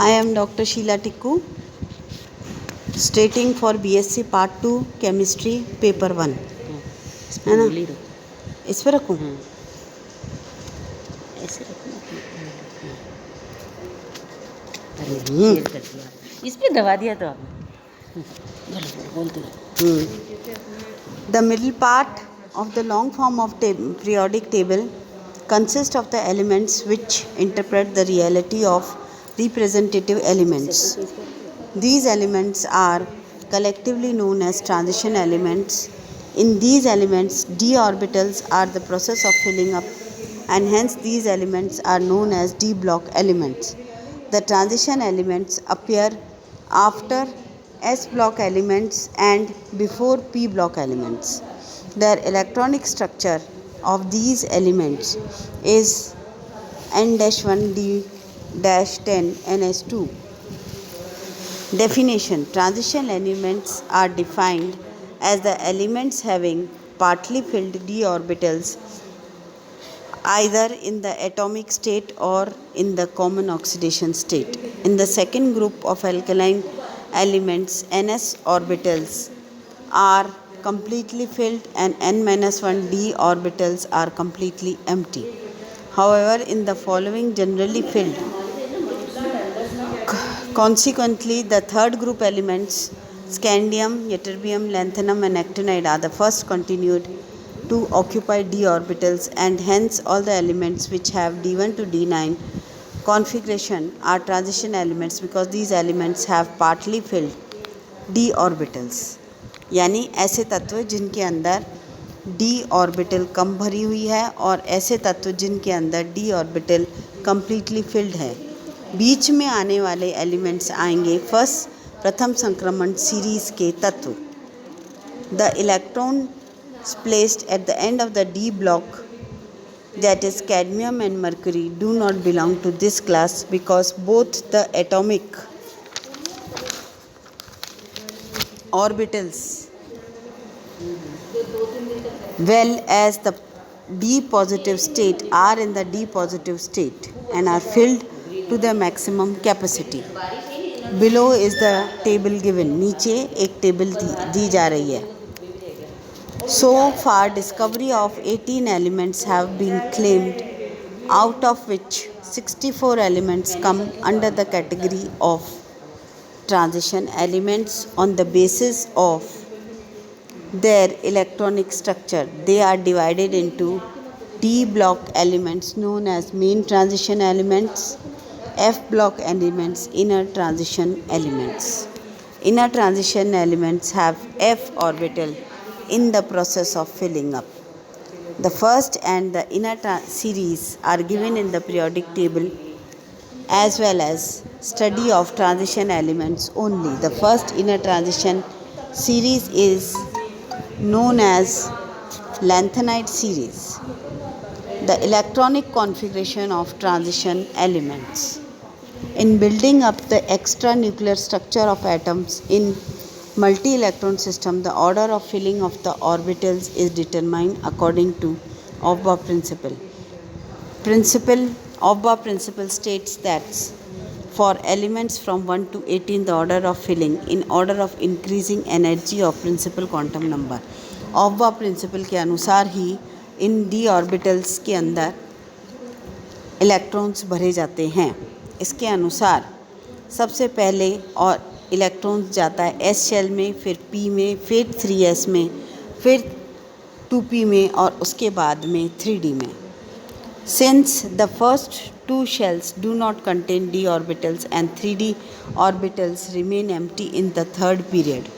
I am Dr. Sheila Tikku, stating for BSc Part 2 Chemistry Paper 1. है ना? इस पर रखूँ? ऐसे रखना। अरे कर दिया, इस पे दबा दिया तो आपने। बोलते रहो। The middle part of the long form of periodic table consists of the elements which interpret the reality of representative elements. These elements are collectively known as transition elements. In these elements, d orbitals are the process of filling up, and hence these elements are known as d block elements. The transition elements appear after s block elements and before p block elements. The electronic structure of these elements is N-1D-10NS2. Definition: transition elements are defined as the elements having partly filled d orbitals either in the atomic state or in the common oxidation state. In the second group of alkaline elements, ns orbitals are completely filled and n-1d orbitals are completely empty. However, in the following generally filled. Consequently, the third group elements, scandium, ytterbium, lanthanum and actinide are the first continued to occupy d orbitals, and hence all the elements which have d1 to d9 configuration are transition elements because these elements have partly filled d orbitals. यानी ऐसे तत्व जिनके अंदर d orbital कम भरी हुई है और ऐसे तत्व जिनके अंदर d ऑर्बिटल completely filled है. बीच में आने वाले एलिमेंट्स आएंगे प्रथम संक्रमण सीरीज के तत्व. The electron placed at the end of the d block, that is cadmium and mercury, do not belong to this class because both the atomic orbitals well as the d positive state are in the d positive state and are filled to the maximum capacity. Below is the table given. नीचे एक table दी जा रही है. So far, discovery of 18 elements have been claimed, out of which 64 elements come under the category of transition elements on the basis of their electronic structure. They are divided into d block elements known as main transition elements, f block elements, inner transition elements. Inner transition elements have f orbital in the process of filling up. The first and the inner series are given in the periodic table as well as study of transition elements only. The first inner transition series is known as lanthanide series. The electronic configuration of transition elements. In building up the extranuclear structure of atoms in multi-electron system, the order of filling of the orbitals is determined according to Aufbau principle. Aufbau principle states that for elements from 1 to 18, the order of filling in order of increasing energy of principal quantum number. Aufbau principle के अनुसार ही इन d orbitals के अंदर electrons भरे जाते हैं. इसके अनुसार सबसे पहले और इलेक्ट्रॉन्स जाता है एस शेल में, फिर पी में, फिर 3s में, फिर 2p में और उसके बाद में 3d में. Since the first two shells do not contain d orbitals and 3d orbitals remain empty in the third period,